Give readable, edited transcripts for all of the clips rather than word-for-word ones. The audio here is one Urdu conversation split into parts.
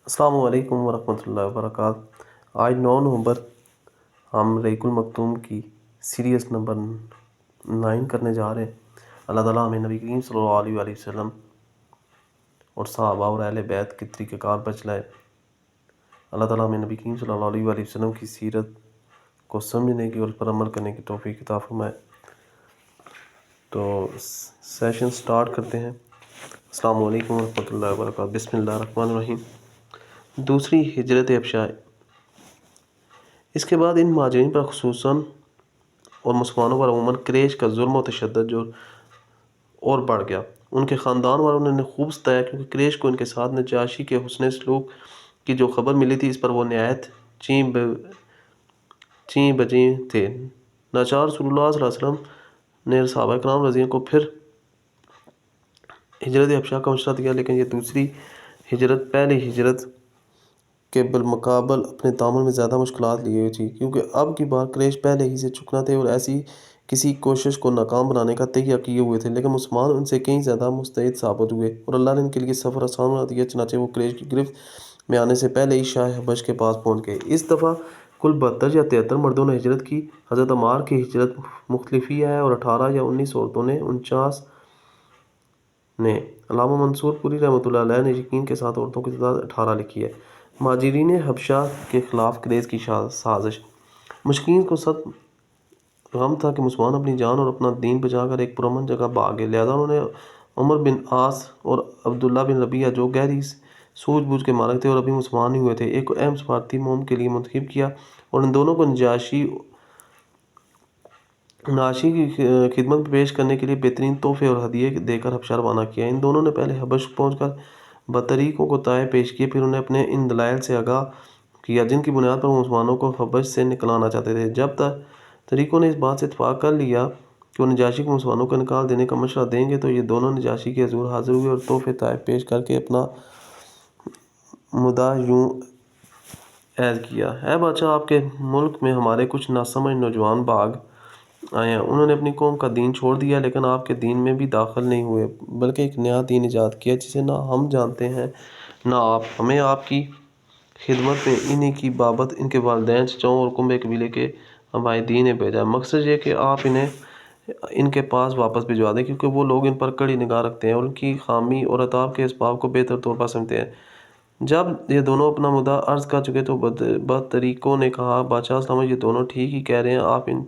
السلام علیکم ورحمۃ اللہ وبرکاتہ۔ آج 9 نومبر ہم رحیق المختوم کی سیریز نمبر 9 کرنے جا رہے ہیں۔ اللہ تعالیٰ ہمیں نبی کریم صلی اللہ علیہ وآلہ وسلم اور صحابہ اور اہل بیت کے طریقہ کار پر چلائے۔ اللہ تعالیٰ ہمیں نبی کریم صلی اللہ علیہ وآلہ وسلم کی سیرت کو سمجھنے کی اور اس پر عمل کرنے کی توفیق عطا فرمائے۔ تو سیشن سٹارٹ کرتے ہیں۔ السلام علیکم ورحمۃ اللہ وبرکاتہ۔ بسم اللہ الرحمن الرحیم۔ دوسری ہجرت ابشا۔ اس کے بعد ان مہاجرین پر خصوصاً اور مسلمانوں پر عموماً قریش کا ظلم و تشدد جو اور بڑھ گیا۔ ان کے خاندان والوں نے خوب ستایا، کیونکہ قریش کو ان کے ساتھ نجاشی کے حسن سلوک کی جو خبر ملی تھی، اس پر وہ نہایت چیں بجیں تھے۔ ناچار رسول اللہ صلی اللہ علیہ وسلم نے صحابہ کرام رضی اللہ عنہم کو پھر ہجرت ابشا کا مشورہ دیا، لیکن یہ دوسری ہجرت پہلی ہجرت کے بالمقابل اپنے تعامل میں زیادہ مشکلات لیے ہوئی تھی، کیونکہ اب کی بار قریش پہلے ہی سے چکنا تھے اور ایسی کسی کوشش کو ناکام بنانے کا تہیہ کیے ہوئے تھے، لیکن مسلمان ان سے کہیں زیادہ مستعد ثابت ہوئے اور اللہ نے ان کے لیے سفر آسان بنا دیا۔ چنانچہ وہ قریش کی گرفت میں آنے سے پہلے ہی شاہ حبش کے پاس پہنچ گئے۔ اس دفعہ کل 72 یا 73 مردوں نے ہجرت کی۔ حضرت عمار کی ہجرت مختلفی ہے اور 18 یا 19 عورتوں نے 49 نے۔ علامہ منصور پوری رحمۃ اللہ علیہ نے یقین کے ساتھ عورتوں کی تعداد 18 لکھی ہے۔ مہاجرین حبشہ کے خلاف قریش کی سازش۔ مشرکین کو سخت غم تھا کہ مسلمان اپنی جان اور اپنا دین بچا کر ایک پرامن جگہ بھاگ گئے، لہذا انہوں نے عمر بن عاص اور عبداللہ بن ربیعہ جو گہری سوجھ بوجھ کے مالک تھے اور ابھی مسلمان نہیں ہوئے تھے، ایک اہم سفارتی مہم کے لیے منتخب کیا اور ان دونوں کو نجاشی کی خدمت میں پیش کرنے کے لیے بہترین تحفے اور ہدیے دے کر حبشہ روانہ کیا۔ ان دونوں نے پہلے حبش پہنچ کر بطریقوں کو تائے پیش کیے، پھر انہیں اپنے ان دلائل سے آگاہ کیا جن کی بنیاد پر وہ مسلمانوں کو حبش سے نکلانا چاہتے تھے۔ جب طریقوں نے اس بات سے اتفاق کر لیا کہ وہ نجاشی کو مسلمانوں کو نکال دینے کا مشورہ دیں گے، تو یہ دونوں نجاشی کے حضور حاضر ہوئے اور تحفے تائے پیش کر کے اپنا مدعا یوں عرض کیا: اے بادشاہ، آپ کے ملک میں ہمارے کچھ ناسمجھ نوجوان بھاگ آئے ہیں۔ انہوں نے اپنی قوم کا دین چھوڑ دیا، لیکن آپ کے دین میں بھی داخل نہیں ہوئے، بلکہ ایک نیا دین ایجاد کیا جسے نہ ہم جانتے ہیں نہ آپ۔ ہمیں آپ کی خدمت میں انہی کی بابت ان کے والدین، چچاؤں اور کنبے قبیلے کے عبائدین نے بھیجا ہے۔ مقصد یہ کہ آپ انہیں ان کے پاس واپس بھجوا دیں، کیونکہ وہ لوگ ان پر کڑی نگاہ رکھتے ہیں اور ان کی خامی اور عتاب کے اسباب کو بہتر طور پر سمجھتے ہیں۔ جب یہ دونوں اپنا مدعا عرض کر چکے تو بطریقوں نے کہا: بادشاہ سلامت، یہ دونوں ٹھیک ہی کہہ رہے ہیں، آپ ان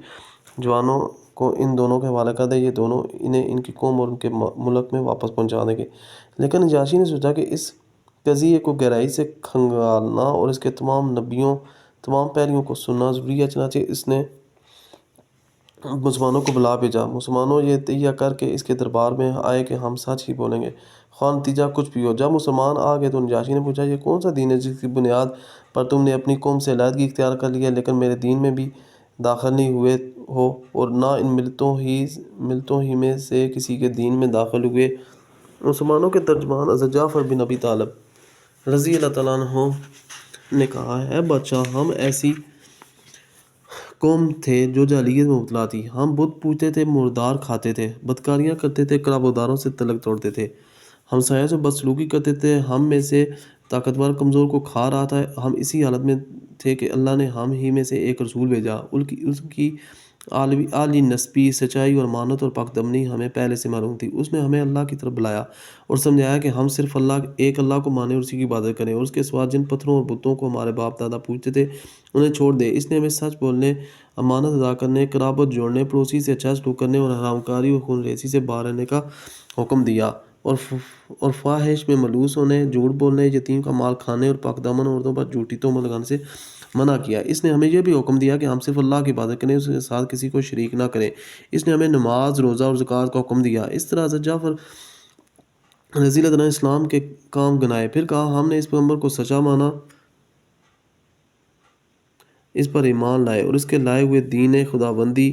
جوانوں کو ان دونوں کے حوالے کر دیں، یہ دونوں انہیں ان کی قوم اور ان کے ملک میں واپس پہنچا دیں گے۔ لیکن نجاشی نے سوچا کہ اس قضیے کو گہرائی سے کھنگالنا اور اس کے تمام پہلوؤں کو سننا ضروری ہے، چنانچہ اس نے مسلمانوں کو بلا بھیجا۔ مسلمانوں یہ تہیہ کر کے اس کے دربار میں آئے کہ ہم سچ ہی بولیں گے، خواہ نتیجہ کچھ بھی ہو۔ جب مسلمان آ گئے تو نجاشی نے پوچھا: یہ کون سا دین ہے جس کی بنیاد پر تم نے اپنی قوم سے علیحدگی اختیار کر لی ہے، لیکن میرے دین میں بھی داخل نہیں ہوئے ہو اور نہ ان ملتوں ہی میں سے کسی کے دین میں داخل ہوئے؟ مسلمانوں کے ترجمان حضرت جعفر بن ابی طالب رضی اللہ تعالیٰ عنہ نے کہا: اے بادشاہ، ہم ایسی قوم تھے جو جاہلیت میں مبتلا تھی۔ ہم بت پوجتے تھے، مردار کھاتے تھے، بدکاریاں کرتے تھے، قرابتداروں سے تعلق توڑتے تھے، ہمسایوں سے بدسلوکی کرتے تھے، ہم میں سے طاقتور کمزور کو کھا رہا تھا۔ ہم اسی حالت میں تھے کہ اللہ نے ہم ہی میں سے ایک رسول بھیجا۔ اس کی عالی نسبی سچائی اور امانت اور پاک دمنی ہمیں پہلے سے معلوم تھی۔ اس نے ہمیں اللہ کی طرف بلایا اور سمجھایا کہ ہم صرف ایک اللہ کو مانیں اور اسی کی عبادت کریں، اور اس کے سوا جن پتھروں اور بتوں کو ہمارے باپ دادا پوجتے تھے انہیں چھوڑ دیں۔ اس نے ہمیں سچ بولنے، امانت ادا کرنے، قرابت جوڑنے، پڑوسی سے اچھا سلوک کرنے اور حرام کاری اور خون ریزی سے باہر رہنے کا حکم دیا، اور فحش میں ملوث ہونے، جھوٹ بولنے، یتیم کا مال کھانے اور پاک دامن عورتوں پر جھوٹی تہمت لگانے سے منع کیا۔ اس نے ہمیں یہ بھی حکم دیا کہ ہم صرف اللہ کی عبادت کریں، اس کے ساتھ کسی کو شریک نہ کریں۔ اس نے ہمیں نماز، روزہ اور زکوٰۃ کا حکم دیا۔ اس طرح حضرت جعفر رضی اللہ عنہ اسلام کے کام گنائے، پھر کہا: ہم نے اس پیغمبر کو سچا مانا، اس پر ایمان لائے اور اس کے لائے ہوئے دین خداوندی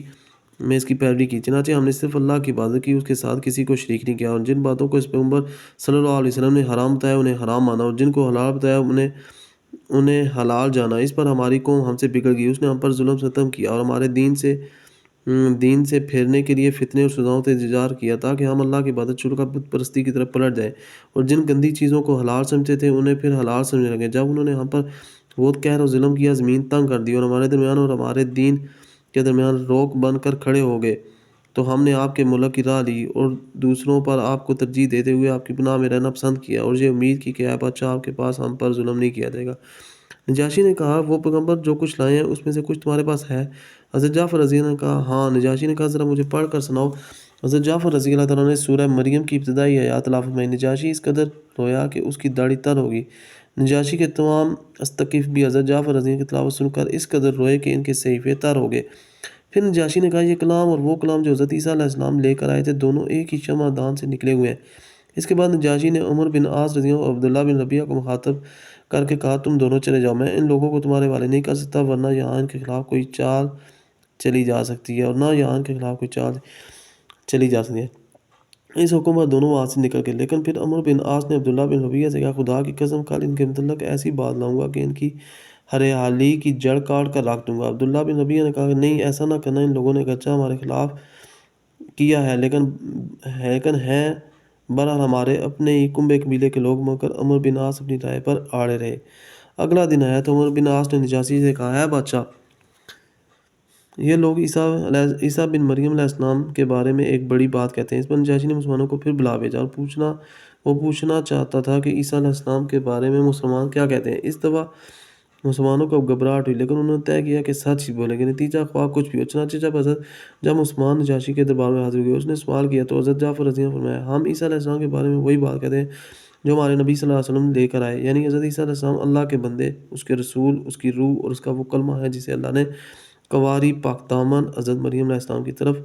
میں اس کی پیروی کی۔ چنانچہ ہم نے صرف اللہ کی عبادت کی، اس کے ساتھ کسی کو شریک نہیں کیا، اور جن باتوں کو اس پیغمبر صلی اللہ علیہ وسلم نے حرام بتایا انہیں حرام مانا، اور جن کو حلال بتایا انہیں حلال جانا۔ اس پر ہماری قوم ہم سے بگڑ گئی، اس نے ہم پر ظلم ستم کیا اور ہمارے دین سے دین سے پھیرنے کے لیے فتنے اور سزاؤں سے انتظار کیا تاکہ ہم اللہ کی عبادت چھوڑ کر بت پرستی کی طرف پلٹ جائیں، اور جن گندی چیزوں کو حلال سمجھتے تھے انہیں پھر حلال سمجھنے لگے۔ جب انہوں نے ہم پر بہت قہر اور ظلم کیا، زمین تنگ کر دی اور ہمارے درمیان اور ہمارے دین کے درمیان روک بن کر کھڑے ہو گئے، تو ہم نے آپ کے ملک کی راہ لی اور دوسروں پر آپ کو ترجیح دیتے ہوئے آپ کی پناہ میں رہنا پسند کیا، اور یہ امید کی کہ اے بادشاہ آپ کے پاس ہم پر ظلم نہیں کیا جائے گا۔ نجاشی نے کہا، وہ پیغمبر جو کچھ لائے ہیں اس میں سے کچھ تمہارے پاس ہے؟ حضرت جعفر رضی اللہ نے کہا ہاں۔ نجاشی نے کہا ذرا مجھے پڑھ کر سناؤ۔ حضرت جعفر رضی اللہ تعالیٰ نے سورہ مریم کی ابتدائی آیات تلاوت فرمائی۔ نجاشی اس قدر رویا کہ اس کی داڑھی تر ہوگی۔ نجاشی کے تمام استقف بھی حضرت جعفر رضی اللہ کی تلاوت سن کر اس قدر روئے کہ ان کے صحیفے تر ہو گئے۔ پھر نجاشی نے کہا، یہ کلام اور وہ کلام جو حضرت عیسیٰ علیہ السلام لے کر آئے تھے دونوں ایک ہی شمع دان سے نکلے ہوئے ہیں۔ اس کے بعد نجاشی نے عمر بن عاص رضی اللہ اور عبداللہ بن ربیعہ کو مخاطب کر کے کہا، تم دونوں چلے جاؤ، میں ان لوگوں کو تمہارے والے نہیں کر سکتا، ورنہ یہاں ان کے خلاف کوئی چال چلی جا سکتی ہے، اور نہ یہاں ان کے خلاف کوئی چال چلی جا سکتی ہے۔ اس حکم پر دونوں وہاں سے نکل گئے، لیکن پھر عمر بن عاص نے عبداللہ بن ربیعہ سے کہا، خدا کی قسم کل ان کے متعلق ایسی بات لاؤں گا کہ ان کی ہریالی کی جڑ کاٹ کر رکھ دوں گا۔ عبداللہ بن ربیعہ نے کہا، نہیں ایسا نہ کرنا، ان لوگوں نے اگرچہ ہمارے خلاف کیا ہے لیکن ہیں بہرحال ہمارے اپنے ہی کنبے قبیلے کے لوگ، مگر عمر بن عاص اپنی رائے پر آڑے رہے۔ اگلا دن آیا تو عمر بن عاص نے نجاشی سے کہا، ہے بادشاہ، یہ لوگ عیسیٰ بن مریم علیہ السلام کے بارے میں ایک بڑی بات کہتے ہیں۔ اس پر نجاشی نے مسلمانوں کو پھر بلا بھیجا اور پوچھنا چاہتا تھا کہ عیسیٰ علیہ السلام کے بارے میں مسلمان کیا کہتے ہیں۔ اس دفعہ مسلمانوں کو گھبراہٹ ہوئی، لیکن انہوں نے طے کیا کہ سچ ہی بولیں گے، نتیجہ خواہ کچھ بھی ہو۔ چنانچہ جب مسلمان نجاشی کے دربار میں حاضر ہوئے، اس نے سوال کیا تو حضرت جعفر رضی اللہ عنہ نے فرمایا، ہم عیسیٰ علیہ السلام کے بارے میں وہی بات کہتے ہیں جو ہمارے نبی صلی اللہ علیہ وسلم لے کر آئے، یعنی حضرت عیسیٰ علیہ السلام اللہ کے بندے، اس کے رسول، اس کی روح اور اس کا وہ کلمہ ہے جسے اللہ نے کنواری پاک دامن حضرت مریم علیہ السلام کی طرف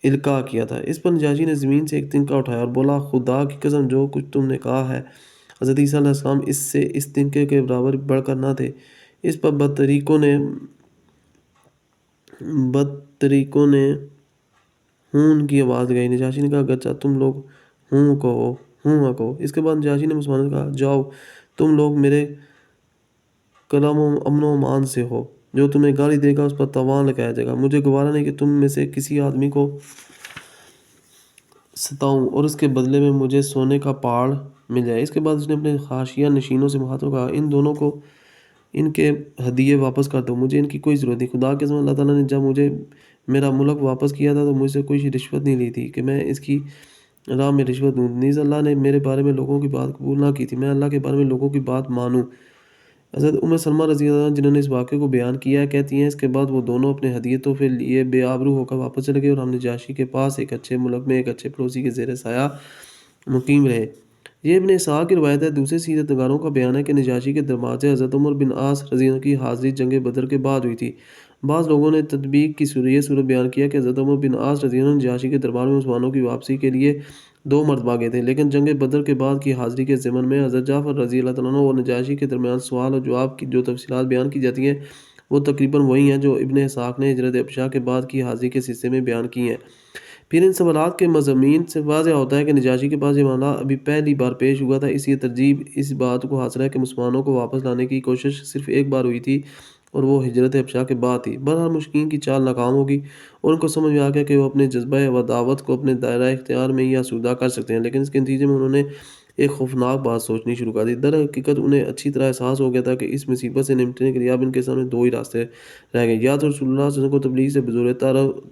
القاء کیا تھا۔ اس پر نجاشی نے زمین سے ایک تنکا اٹھایا اور بولا، خدا کی قسم جو کچھ تم نے کہا ہے، حضرت عیسیٰ علیہ السلام اس تنکے کے برابر بڑھ کر نہ تھے۔ اس پر بدطریقوں نے ہون کی آواز لگائی۔ نجاشی نے کہا، اگرچہ تم لوگ ہوں کہو۔ اس کے بعد نجاشی نے مسلمانوں سے کہا، جاؤ تم لوگ میرے کلام و امن و امان سے ہو، جو تمہیں گالی دے گا اس پر تاوان لگایا جائے گا۔ مجھے گوارا نہیں کہ تم میں سے کسی آدمی کو ستاؤں اور اس کے بدلے میں مجھے سونے کا پہاڑ مل جائے۔ اس کے بعد اس نے اپنے حاشیہ نشینوں سے مخاطب کہا، ان دونوں کو ان کے ہدیے واپس کر دو، مجھے ان کی کوئی ضرورت نہیں۔ خدا کے قسم اللہ تعالیٰ نے جب مجھے میرا ملک واپس کیا تھا تو مجھ سے کوئی رشوت نہیں لی تھی کہ میں اس کی راہ میں رشوت دوں، نیز اللہ نے میرے بارے میں لوگوں کی بات قبول نہ کی تھی، میں اللہ کے بارے میں لوگوں کی بات مانوں۔ حضرت ام سلمہ رضی اللہ عنہ جنہوں نے اس واقعے کو بیان کیا ہے کہتی ہیں، اس کے بعد وہ دونوں اپنے ہدیے تحفے لیے بے آبرو ہو کر واپس چلے گئے، اور ہم نجاشی کے پاس ایک اچھے ملک میں ایک اچھے پڑوسی کے زیر سایہ مقیم رہے۔ یہ ابن اسحاق کی روایت ہے۔ دوسرے سیرت نگاروں کا بیان ہے کہ نجاشی کے دربار سے حضرت عمر بن عاص رضی اللہ عنہ کی حاضری جنگ بدر کے بعد ہوئی تھی۔ بعض لوگوں نے تطبیق کی یہ صورت بیان کیا کہ حضرت عمر بن عاص رضی اللہ عنہ نجاشی کے دربار میں مسلمانوں کی واپسی کے لیے 2 مرتبہ گئے تھے، لیکن جنگ بدر کے بعد کی حاضری کے ضمن میں حضرت جعفر رضی اللہ عنہ اور نجاشی کے درمیان سوال اور جواب کی جو تفصیلات بیان کی جاتی ہیں وہ تقریباً وہی ہیں جو ابن اسحاق نے ہجرت ابشا کے بعد کی حاضری کے سلسلے میں بیان کی ہیں۔ پھر ان سوالات کے مضامین سے واضح ہوتا ہے کہ نجاشی کے پاس یہ معاملہ ابھی پہلی بار پیش ہوا تھا، اس لیے ترجیح اس بات کو حاصل ہے کہ مسلمانوں کو واپس لانے کی کوشش صرف ایک بار ہوئی تھی اور وہ ہجرت ابشا کے بعد تھی۔ بہرحال مشرکین کی چال ناکام ہوگی اور ان کو سمجھ میں آ گیا کہ وہ اپنے جذبہ عداوت کو اپنے دائرہ اختیار میں ہی آسودہ کر سکتے ہیں، لیکن اس کے نتیجے میں انہوں نے ایک خوفناک بات سوچنی شروع کر دی۔ در حقیقت انہیں اچھی طرح احساس ہو گیا تھا کہ اس مصیبت سے نمٹنے کے لیے اب ان کے سامنے 2 ہی راستے رہ گئے، یا تو رسول اللہ صلی اللہ علیہ وسلم کو تبلیغ سے بزور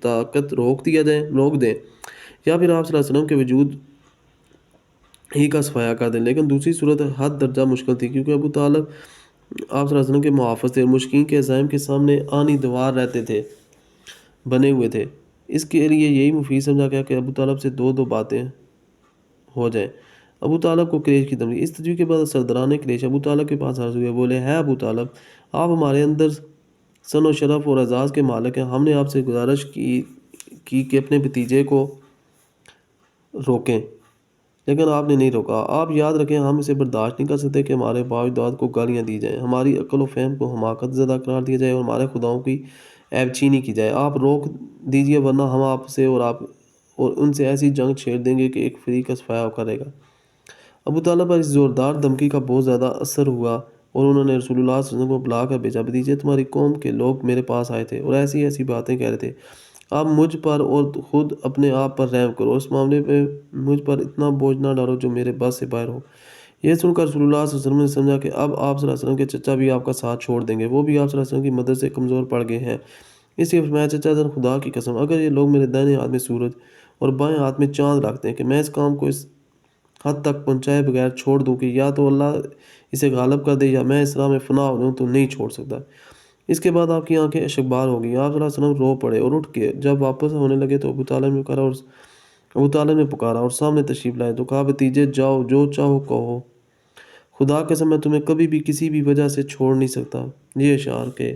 طاقت روک دیں، یا پھر آپ صلی اللہ علیہ وسلم کے وجود ہی کا صفایا کر دیں۔ لیکن دوسری صورت حد درجہ مشکل تھی، کیونکہ ابو طالب آپ صلی اللہ علیہ وسلم کے محافظ تھے اور مشرکین کے عزائم کے سامنے آنی دیوار بنے ہوئے تھے۔ اس کے لیے یہی مفید سمجھا گیا کہ ابو طالب سے 2 باتیں ہو جائیں۔ ابو طالب کو قریش کی تمبی۔ اس تجویز کے بعد سرداران قریش ابو طالب کے پاس حاضر ہوئے، بولے، ہے ابو طالب، آپ ہمارے اندر سن و شرف اور اعزاز کے مالک ہیں، ہم نے آپ سے گزارش کی کہ اپنے بھتیجے کو روکیں، لیکن آپ نے نہیں روکا۔ آپ یاد رکھیں، ہم اسے برداشت نہیں کر سکتے کہ ہمارے باپ داد کو گالیاں دی جائیں، ہماری عقل و فہم کو حماقت زدہ قرار دیا جائے اور ہمارے خداؤں کی عیب چینی کی جائے۔ آپ روک دیجئے ورنہ ہم آپ سے اور ان سے ایسی جنگ چھیڑ دیں گے کہ ایک فریق کا صفایا کرے گا۔ ابو طالب پر اس زوردار دھمکی کا بہت زیادہ اثر ہوا اور انہوں نے رسول اللہ صلی اللہ علیہ وسلم کو بلا کر بھیجا، بھتیجے تمہاری قوم کے لوگ میرے پاس آئے تھے اور ایسی باتیں کہہ رہے تھے، آپ مجھ پر اور خود اپنے آپ پر رحم کرو، اس معاملے میں مجھ پر اتنا بوجھ نہ ڈالو جو میرے بس سے باہر ہو۔ یہ سن کر رسول اللہ صلی اللہ علیہ وسلم نے سمجھا کہ اب آپ صلی اللہ علیہ وسلم کے چچا بھی آپ کا ساتھ چھوڑ دیں گے، وہ بھی آپ صلی اللہ علیہ وسلم کی مدد سے کمزور پڑ گئے ہیں۔ اس لیے فرمایا، چچا جان، خدا کی قسم، اگر یہ لوگ میرے دائیں ہاتھ میں سورج اور بائیں ہاتھ میں چاند رکھتے ہیں کہ میں اس کام کو اس حد تک پہنچائے بغیر چھوڑ دوں کہ یا تو اللہ اسے غالب کر دے یا میں اس راہ میں فنا ہو جاؤں، تو نہیں چھوڑ سکتا۔ اس کے بعد آپ کی آنکھیں اشکبار ہو گئیں، آپ صلی اللہ علیہ وسلم رو پڑے اور اٹھ کے جب واپس ہونے لگے تو ابو طالب نے پکارا اور سامنے تشریف لائے تو کہا، بھتیجے جاؤ، جو چاہو کہو، خدا قسم میں تمہیں کبھی بھی کسی بھی وجہ سے چھوڑ نہیں سکتا۔ یہ اشعار کے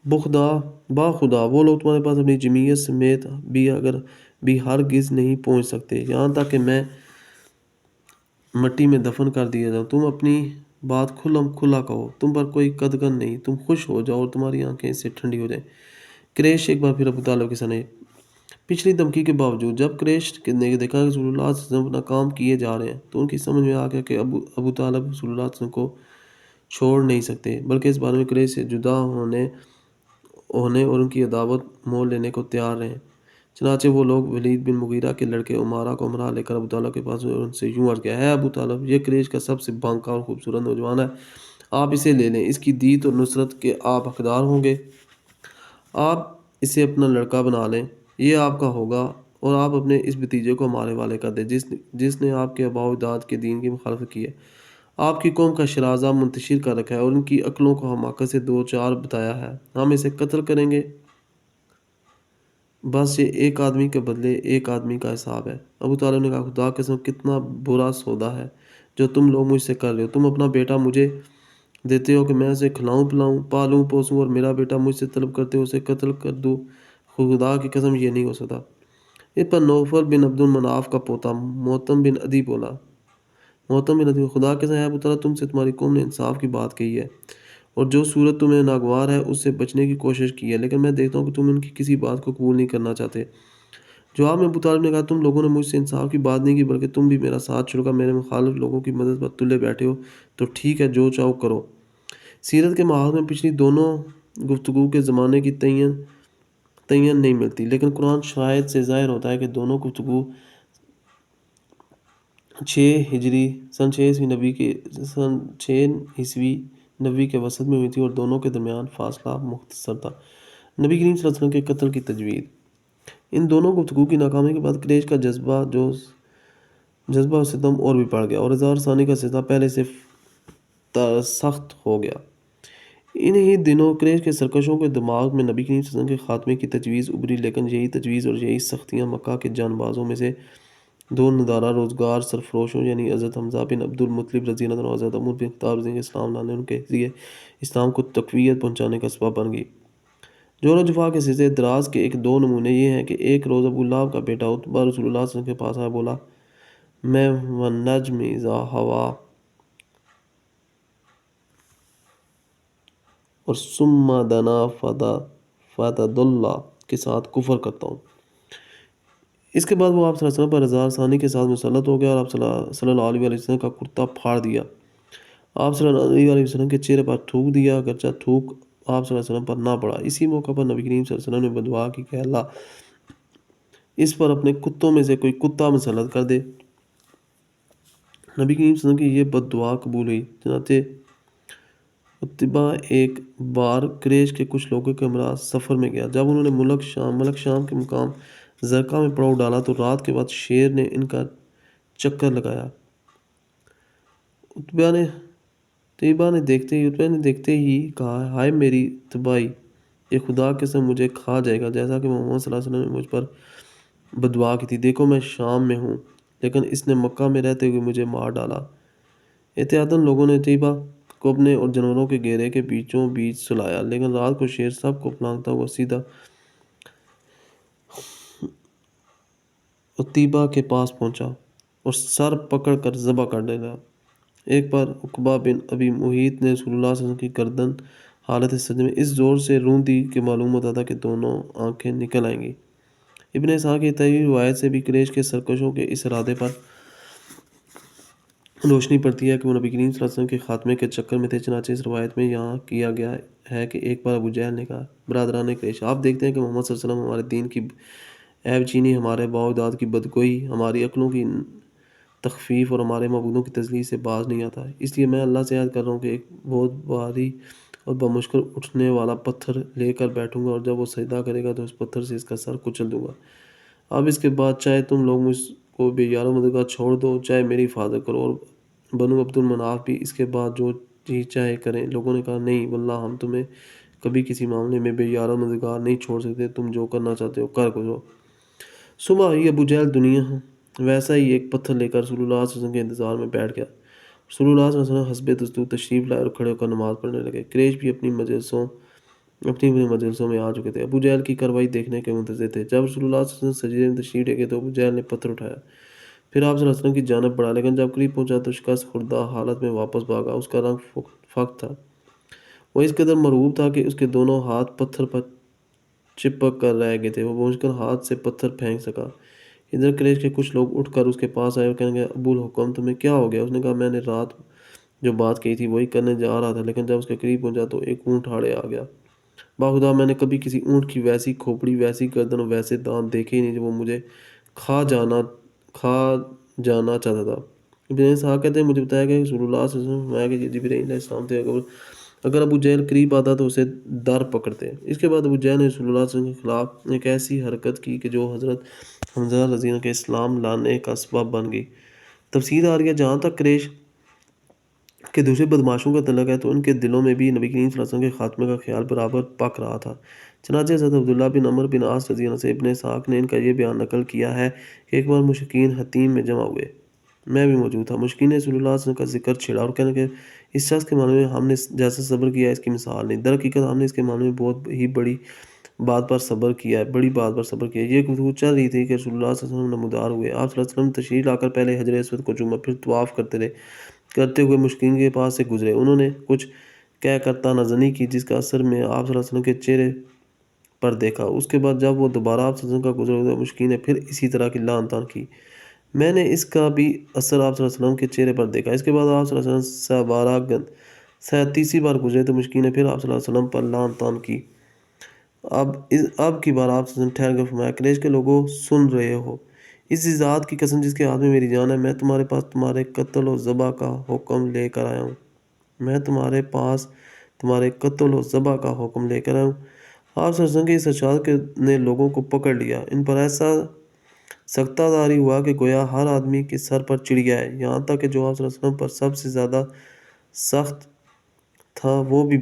باخدا وہ لوگ تمہارے پاس اپنی جمعیت سمیت بھی اگر بھی ہرگز نہیں پہنچ سکتے، یہاں تک کہ میں مٹی میں دفن کر دیا جاؤں۔ تم اپنی بات کھلا کہو، تم پر کوئی قدغن نہیں، تم خوش ہو جاؤ اور تمہاری آنکھیں اس سے ٹھنڈی ہو جائیں۔ قریش ایک بار پھر ابو طالب کے سامنے پچھلی دھمکی کے باوجود جب قریش نے دیکھا کہ رسول اللہ صلی اللہ علیہ وسلم اپنا کام کیے جا رہے ہیں تو ان کی سمجھ میں آ گیا کہ ابو طالب رسول اللہ صلی اللہ علیہ وسلم کو چھوڑ نہیں سکتے، بلکہ اس بارے میں قریش سے جدا ہونے اور ان کی عداوت مول لینے کو تیار رہے۔ چنانچہ وہ لوگ ولید بن مغیرہ کے لڑکے عمارہ کو ہمراہ لے کر ابو طالب کے پاس ہوئے اور ان سے یوں عرض کیا، ہے ابو طالب، یہ قریش کا سب سے بانکا اور خوبصورت نوجوان ہے، آپ اسے لے لیں، اس کی دیت اور نصرت کے آپ حقدار ہوں گے، آپ اسے اپنا لڑکا بنا لیں، یہ آپ کا ہوگا، اور آپ اپنے اس بھتیجے کو ہمارے حوالے کر دیں جس نے آپ کے آباء و اجداد کے دین کی مخالفت کی ہے، آپ کی قوم کا شرازہ منتشر کر رکھا ہے اور ان کی عقلوں کو حماقت سے دو چار بتایا ہے، ہم اسے قتل کریں گے، بس یہ ایک آدمی کے بدلے ایک آدمی کا حساب ہے۔ ابو طالب نے کہا، خدا کی قسم، کتنا برا سودا ہے جو تم لوگ مجھ سے کر رہے ہو، تم اپنا بیٹا مجھے دیتے ہو کہ میں اسے کھلاؤں پلاؤں پالوں پوسوں، اور میرا بیٹا مجھ سے طلب کرتے ہو اسے قتل کر دوں، خدا کی قسم یہ نہیں ہو سکتا۔ اس پر نوفل بن عبد المناف کا پوتا محتم بن عدی بولا، خدا کے ساتھ ابو طالب، تم سے تمہاری قوم نے انصاف کی بات کہی ہے اور جو صورت تمہیں ناگوار ہے اس سے بچنے کی کوشش کی ہے، لیکن میں دیکھتا ہوں کہ تم ان کی کسی بات کو قبول نہیں کرنا چاہتے۔ جواب میں ابو طالب نے کہا، تم لوگوں نے مجھ سے انصاف کی بات نہیں کی بلکہ تم بھی میرا ساتھ چھوڑ کر میرے مخالف لوگوں کی مدد پر تلے بیٹھے ہو، تو ٹھیک ہے، جو چاہو کرو۔ سیرت کے محاذ میں پچھلی دونوں گفتگو کے زمانے کی تعین نہیں ملتی، لیکن قرآن شاہد سے ظاہر ہوتا ہے کہ دونوں گفتگو 6 کے وسط میں ہوئی تھی اور دونوں کے درمیان فاصلہ مختصر تھا۔ نبی کریم صلی اللہ علیہ وسلم کے قتل کی تجوید۔ ان دونوں گفتگو کی ناکامی کے بعد قریش کا جذبہ و ستم اور بھی بڑھ گیا اور اظہار ثانی کا سلسلہ پہلے سے سخت ہو گیا۔ انہی دنوں قریش کے سرکشوں کے دماغ میں نبی کریم صلی اللہ علیہ وسلم کے خاتمے کی تجویز ابھری، لیکن یہی تجویز اور یہی سختیاں مکہ کے جان بازوں میں سے دو ندارہ روزگار سرفروشوں یعنی حضرت حمزہ بن عبد المطلب رضی اللہ عنہ اور حضرت عمر بن خطاب رضی اللہ عنہ اسلام لانے ان کے ذریعے اسلام کو تقویت پہنچانے کا سبب بن گئی۔ جور و جفا کے سلسلے دراز کے ایک دو نمونے یہ ہیں کہ ایک روز ابو لہب کا بیٹا عتبہ رسول اللہ صلی اللہ علیہ وسلم کے پاس آیا، بولا، میں والنجم اذا ہوا اور ثم دنا فتدلی کے ساتھ کفر کرتا ہوں۔ اس کے بعد وہ آپ صلی اللہ علیہ وسلم پر اظہار ثانی کے ساتھ مسلط ہو گیا اور آپ صلی اللہ علیہ وسلم کا کرتا پھاڑ دیا، آپ صلی اللہ علیہ وسلم کے چہرے پر تھوک دیا، اگرچہ تھوک آپ صلی اللہ علیہ وسلم پر نہ پڑا۔ اسی موقع پر نبی کریم صلی اللہ علیہ وسلم نے بدعا کی کہ اللہ اس پر اپنے کتوں میں سے کوئی کتا مسلط کر دے۔ نبی کریم صلی اللہ علیہ وسلم کی یہ بد دعا قبول ہوئی۔ چنانچہ عتبہ ایک بار قریش کے کچھ لوگوں کے ہمراہ سفر میں گیا، جب انہوں نے ملک شام کے مقام زرقہ میں پڑاؤ ڈالا تو رات کے وقت شیر نے ان کا چکر لگایا۔ عتبہ نے دیکھتے ہی کہا، ہائے میری تباہی، یہ خدا کی قسم مجھے کھا جائے گا جیسا کہ محمد صلی اللہ علیہ وسلم نے مجھ پر بددعا کی تھی۔ دیکھو میں شام میں ہوں لیکن اس نے مکہ میں رہتے ہوئے مجھے مار ڈالا۔ احتیاطاً لوگوں نے عتبہ کو اپنے اور جانوروں کے گھیرے کے بیچوں بیچ سلایا، لیکن رات کو شیر سب کو پھلانگتا ہوا سیدھا عتبہ کے پاس پہنچا اور سر پکڑ کر ذبح کر ڈالا۔ ایک بار عقبہ بن ابی معیط نے رسول اللہ صلی اللہ علیہ وسلم کی گردن حالت سجدے میں اس زور سے رون دی کہ معلوم ہوتا تھا کہ دونوں آنکھیں نکل آئیں گی۔ ابن اسحاق کی تحریر روایت سے بھی قریش کے سرکشوں کے اس ارادے پر روشنی پڑتی ہے کہ وہ نبی کریم صلی اللہ علیہ وسلم کے خاتمے کے چکر میں تھے۔ چنانچہ اس روایت میں یہاں کیا گیا ہے کہ ایک بار ابو جہل نے کہا، برادران قریش، آپ دیکھتے ہیں کہ محمد صلی اللہ علیہ وسلم ہمارے دین کی عیب چینی، ہمارے باؤداد کی بدگوئی، ہماری عقلوں کی تخفیف اور ہمارے معبودوں کی تذلیل سے باز نہیں آتا۔ اس لیے میں اللہ سے عہد کر رہا ہوں کہ ایک بہت بھاری اور بمشکل اٹھنے والا پتھر لے کر بیٹھوں گا، اور جب وہ سجدہ کرے گا تو اس پتھر سے اس کا سر کچل دوں گا۔ اب اس کے بعد چاہے تم لوگ مجھ کو بے یار و مددگار چھوڑ دو، چاہے میری حفاظت کرو، اور بنو عبد المناف بھی اس کے بعد جو جی چاہے کریں۔ لوگوں نے کہا، نہیں واللہ، ہم تمہیں کبھی کسی معاملے میں بے یار و مددگار نہیں چھوڑ سکتے، تم جو کرنا چاہتے ہو کر گزرو۔ صبح ہوئی، ابو جہل دنیا ویسا ہی ایک پتھر لے کر رسول اللہ صلی اللہ علیہ وسلم کے انتظار میں بیٹھ گیا۔ رسول اللہ صلی اللہ علیہ وسلم حسب دستور تشریف لائے اور کھڑے ہو کر نماز پڑھنے لگے۔ قریش بھی اپنی اپنی مجلسوں میں آ چکے تھے، ابو جہل کی کارروائی دیکھنے کے منتظر تھے۔ جب رسول اللہ صلی اللہ علیہ وسلم سجدے میں تشریف لے گئے تو ابو جہل نے پتھر اٹھایا، پھر آپ صلی اللہ علیہ وسلم کی جانب بڑھا، لیکن جب قریب پہنچا تو شکست خوردہ حالت میں واپس بھاگا۔ اس کا رنگ فاقہ تھا، وہ اس قدر مرعوب تھا کہ اس کے دونوں ہاتھ پتھر پر چپک کر رہ گئے تھے۔ وہ پہنچ کر ہاتھ سے پتھر پھینک سکا۔ ادھر قریش کے کچھ لوگ اٹھ کر اس کے پاس آئے اور کہنے لگے، ابو الحکم، تمہیں کیا ہو گیا؟ اس نے کہا، میں نے رات جو بات کہی تھی وہی کرنے جا رہا تھا، لیکن جب اس کے قریب پہنچا تو ایک اونٹ آڑے آ گیا۔ باخدا، میں نے کبھی کسی اونٹ کی ویسی کھوپڑی، ویسی گردن اور ویسے دانت دیکھے ہی نہیں، جو وہ مجھے کھا جانا چاہتا تھا۔ ابن اسحاق کہتے ہیں، مجھے بتایا گیا کہ رسول اللہ صلی اللہ علیہ وسلم فرمایا کہ یہ جبرائیل علیہ السلام تھے، اگر ابو جہل قریب آتا تو اسے در پکڑتے۔ اس کے بعد ابو جہل نے رسول اللہ صلی اللہ علیہ وسلم کے خلاف ایک ایسی حرکت کی کہ جو حضرت حمزہ رضی اللہ عنہ کے اسلام لانے کا سبب بن گئی۔ تفسیر آ رہی ہے، جہاں تک قریش کہ دوسرے بدماشوں کا تعلق ہے تو ان کے دلوں میں بھی نبی کریم صلی اللہ علیہ وسلم کے خاتمے کا خیال برابر پک رہا تھا۔ چنانچہ حضرت عبداللہ بن عمرو بن عاص رضی اللہ عنہ سے ابن اسحاق نے ان کا یہ بیان نقل کیا ہے کہ ایک بار مشرکین حطیم میں جمع ہوئے، میں بھی موجود تھا۔ مشرکین نے رسول اللہ صلی اللہ علیہ وسلم کا ذکر چھیڑا اور کہنے کہ اس شخص کے معاملے میں ہم نے جیسا صبر کیا ہے اس کی مثال نہیں، در حقیقت ہم نے اس کے معاملے میں بہت ہی بڑی بات پر صبر کیا ہے۔ یہ گفتگو چل رہی تھی کہ رسول اللہ صلی اللہ علیہ وسلم نمودار ہوئے۔ آپ صلی اللہ علیہ وسلم تشریف لا کر پہلے حجر اسود کو چوما، پھر طواف کرتے ہوئے مشرکین کے پاس سے گزرے۔ انہوں نے کچھ کہہ کر طعنہ زنی کی، جس کا اثر میں آپ صلی اللہ علیہ وسلم کے چہرے پر دیکھا۔ اس کے بعد جب وہ دوبارہ آپ صلی اللہ علیہ وسلم کا گزر ہوئے، مشرکین نے پھر اسی طرح کی لعن طعن کی۔ میں نے اس کا بھی اثر آپ صلی اللہ علیہ وسلم کے چہرے پر دیکھا۔ اس کے بعد آپ صلی اللہ علیہ وسلم تیسری بار گزرے تو مشرکین نے پھر آپ صلی اللہ علیہ وسلم پر لعن طعن کی۔ اب کی بار آپ صلی اللہ علیہ وسلم ٹھہر کر فرمایا، قریش کے لوگوں، سن رہے ہو؟ اس ذات کی قسم جس کے ہاتھ میں میری جان ہے، میں تمہارے پاس تمہارے قتل و ذبح کا حکم لے کر آیا ہوں۔ آپ صلی اللہ علیہ وسلم کی اس ارشاد نے لوگوں کو پکڑ لیا۔ ان پر ایسا سختہ داری ہوا کہ گویا ہر آدمی کے سر پر چڑیا ہے، یہاں تک کہ جو آپ صلی اللہ علیہ وسلم پر سب سے زیادہ سخت تھا وہ بھی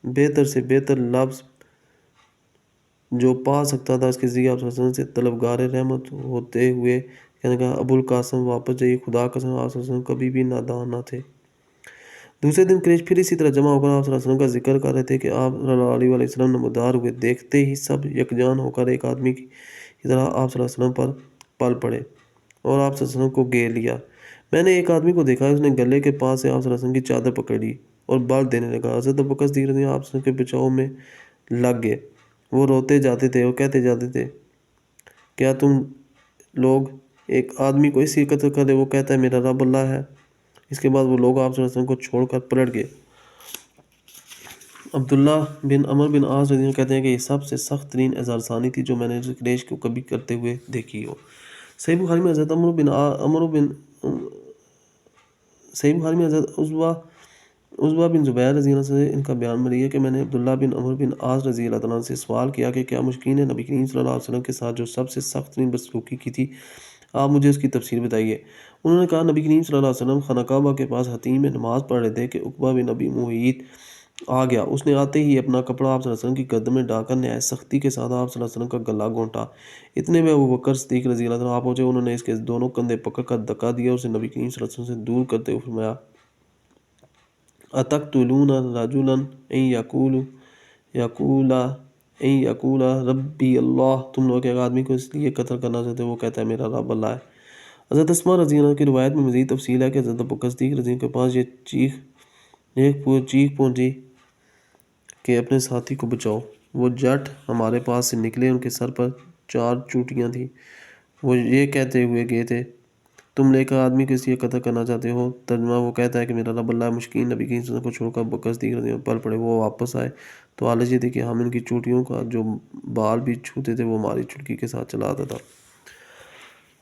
بہتر سے بہتر لفظ جو پا سکتا تھا، اس کے ذریعے آپ صلی اللہ علیہ وسلم سے طلبگار رحمت ہوتے ہوئے کہنے کا، ابو القاسم واپس جائیے، خدا قسم آپ صلی اللہ علیہ وسلم کبھی بھی نادان نہ تھے۔ دوسرے دن قریش پھر اسی طرح جمع ہو کر آپ صلی اللہ علیہ وسلم کا ذکر کر رہے تھے کہ آپ صلی اللہ علیہ وسلم نمودار ہوئے۔ دیکھتے ہی سب یکجان ہو کر ایک آدمی کی طرح آپ صلی اللہ علیہ وسلم پر پل پڑے اور آپ صلی اللہ علیہ وسلم کو گھیر لیا۔ میں نے ایک آدمی کو دیکھا، اس نے گلے کے پاس سے آپ صلی اللہ علیہ وسلم کی چادر پکڑ لی اور بل دینے لگا۔ حضرت ابوبکر صدیق رضی اللہ عنہ آپ صلی اللہ علیہ وسلم کے بچاؤ میں لگ گئے۔ وہ روتے جاتے تھے اور کہتے جاتے تھے، کیا تم لوگ ایک آدمی کو اسی قتل کر دے، وہ کہتا ہے میرا رب اللہ ہے۔ اس کے بعد وہ لوگ آپ صلی اللہ علیہ وسلم کو چھوڑ کر پلٹ گئے۔ عبداللہ بن عمرو بن عاص رضی اللہ عنہ کہتے ہیں کہ یہ سب سے سخت ترین اظہار ثانی تھی جو میں نے قریش کو کبھی کرتے ہوئے دیکھی ہو۔ صحیح بخاری میں حضرت عزوہ بن زبیر رضی اللہ عنہ سے ان کا بیان ملی ہے کہ میں نے عبداللہ بن عمرو بن عاص رضی اللہ عنہ سے سوال کیا کہ کیا مشرکین نے نبی کریم صلی اللہ علیہ وسلم کے ساتھ جو سب سے سخت ترین بدسلوکی کی تھی، آپ مجھے اس کی تفصیل بتائیے۔ انہوں نے کہا، نبی کریم صلی اللہ علیہ وسلم خانہ کعبہ کے پاس حطیم میں نماز پڑھ رہے تھے کہ عقبہ بن ابی معیط آ گیا۔ اس نے آتے ہی اپنا کپڑا آپ صلی اللہ علیہ وسلم کی گردن میں ڈال کر نہایت سختی کے ساتھ آپ صلی اللہ علیہ وسلم کا گلا گھونٹا۔ اتنے میں ابوبکر صدیق رضی اللہ عنہ آپ پہنچے، انہوں نے اس کے دونوں کندھے پکڑ کر دھکا دیا اور اسے نبی کریم صلی اللہ علیہ وسلم سے دور کرتے ہوئے فرمایا، اتقتلون رجلا ان یقول ربی اللہ، تم لوگ ایک آدمی کو اس لیے قتل کرنا چاہتے ہو وہ کہتا ہے میرا رب اللہ ہے۔ حضرت اسماء رضی اللہ عنہ کی روایت میں مزید تفصیل ہے کہ حضرت ابوبکر صدیق رضی اللہ عنہ کے پاس یہ چیخ پہنچی کہ اپنے ساتھی کو بچاؤ۔ وہ جٹ ہمارے پاس سے نکلے، ان کے سر پر 4 چوٹیاں تھیں۔ وہ یہ کہتے ہوئے گئے تھے، تم ایک آدمی کو اس لیے قتل کرنا چاہتے ہو؟ ترجمہ، وہ کہتا ہے کہ میرا رب اللہ مشکین نبی کریم صلی اللہ علیہ وسلم کو چھوڑ کر بکس دیگر پل پڑے، وہ واپس آئے تو حالت یہ تھی کہ ہم ان کی چوٹیوں کا جو بال بھی چھوتے تھے وہ ہماری چٹکی کے ساتھ چلا آتا تھا۔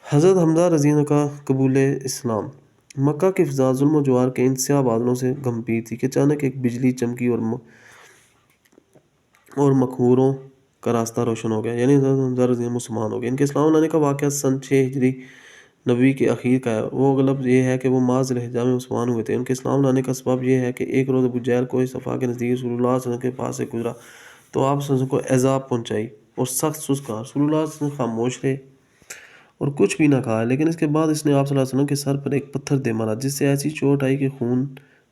حضرت حمزہ رضی اللہ عنہ کا قبول اسلام۔ مکہ کی فضا ظلم و جوار کے ان سیاہ بادلوں سے گھمپی تھی کہ اچانک ایک بجلی چمکی اور مقہوروں کا راستہ روشن ہو گیا، یعنی حضرت حمزہ رضی اللہ عنہ مسلمان ہو گئے۔ ان کے اسلام لانے کا واقعہ سن 6 ہجری نبوی کے اخیر کا ہے۔ وہ اغلب یہ ہے کہ وہ ماہ ذی الحجہ میں مسلمان ہوئے تھے۔ ان کے اسلام لانے کا سبب یہ ہے کہ ایک روز ابو جہل کوہ صفا کے نزدیک رسول اللہ صلی اللہ علیہ وسلم کے پاس سے گزرا تو آپ صلی اللہ علیہ وسلم کو عذاب پہنچائی اور سخت سست کہا۔ رسول اللہ صلی اللہ علیہ وسلم خاموش رہے اور کچھ بھی نہ کہا، لیکن اس کے بعد اس نے آپ صلی اللہ علیہ وسلم کے سر پر ایک پتھر دے مارا جس سے ایسی چوٹ آئی کہ خون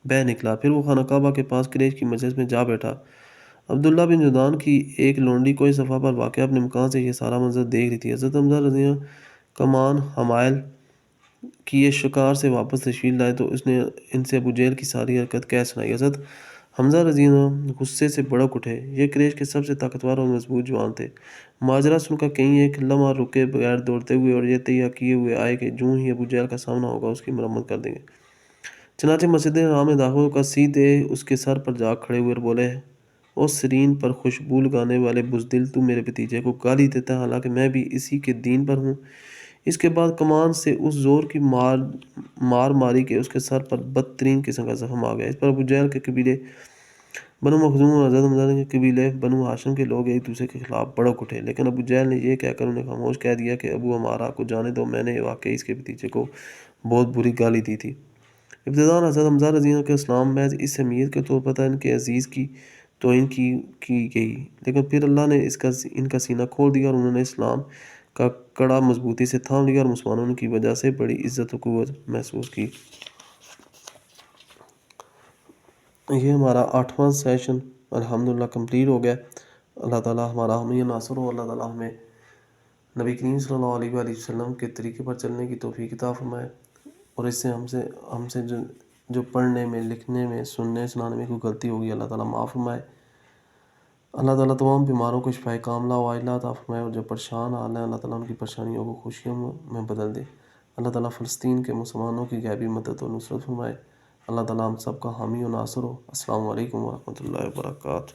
بہہ نکلا۔ پھر وہ خانہ کعبہ کے پاس قریش کی مجلس میں جا بیٹھا۔ عبداللہ بن جدعان کی ایک لونڈی کوہ صفا پر واقع اپنے مکان سے یہ سارا منظر دیکھ رہی تھی۔ حضرت حمزہ رضی اللہ عنہ کمان حمائل کیے شکار سے واپس تشریف لائے تو اس نے ان سے ابو جہل کی ساری حرکت کہہ سنائی۔ حضرت حمزہ رضی اللہ عنہ غصے سے بھڑک اٹھے۔ یہ قریش کے سب سے طاقتور اور مضبوط جوان تھے۔ ماجرا سن کر کہیں ایک لمحہ رکے بغیر دوڑتے ہوئے اور یہ تہیہ کیے ہوئے آئے کہ جوں ہی ابو جہل کا سامنا ہوگا اس کی مرمت کر دیں گے۔ چنانچہ مسجد حرام میں داخل ہو کر سیدھے اس کے سر پر جا کھڑے ہوئے اور بولے، او سرین پر خوشبو لگانے والے بزدل، تو میرے بھتیجے کو گالی دیتا ہے حالانکہ میں بھی اسی کے دین پر ہوں۔ اس کے بعد کمان سے اس زور کی مار ماری کہ اس کے سر پر بدترین قسم کا زخم آ گیا۔ اس پر ابو جہل کے قبیلے بنو مخزوم اور حضرت حمزہ کے قبیلے بنو ہاشم کے لوگ ایک دوسرے کے خلاف بھڑک اٹھے، لیکن ابو جہل نے یہ کہہ کر انہیں خاموش کہہ دیا کہ ابو عمارہ کو جانے دو، میں نے واقعی اس کے بھتیجے کو بہت بری گالی دی تھی۔ ابتداءً حضرت حمزہ رضی اللہ عنہ کا اسلام محض اس اہمیت کے طور پر تھا ان کے عزیز کی توہین کی گئی، لیکن پھر اللہ نے ان کا سینہ کھول دیا اور انہوں نے اسلام کا کڑا مضبوطی سے تھام لیا اور مسلمانوں کی وجہ سے بڑی عزت و قوت محسوس کی۔ یہ ہمارا 8واں سیشن الحمدللہ کمپلیٹ ہو گیا۔ اللہ تعالیٰ ہمارا حامی و ناصر ہو۔ اللہ تعالیٰ ہمیں نبی کریم صلی اللہ علیہ وآلہ وسلم کے طریقے پر چلنے کی توفیق عطا فرمائے اور اس سے ہم سے جو پڑھنے میں، لکھنے میں، سننے سنانے میں کوئی غلطی ہوگی اللہ تعالیٰ معاف فرمائے۔ اللہ تعالیٰ تمام بیماروں کو شفائے کاملہ و عاجلہ عطا فرمائے اور جو پریشان حال ہیں اللہ تعالیٰ ان کی پریشانیوں کو خوشیوں میں بدل دے۔ اللہ تعالیٰ فلسطین کے مسلمانوں کی غیبی مدد و نصرت فرمائے۔ اللہ تعالیٰ ہم سب کا حامی و ناصر ہو۔ السلام علیکم ورحمۃ اللہ وبرکاتہ۔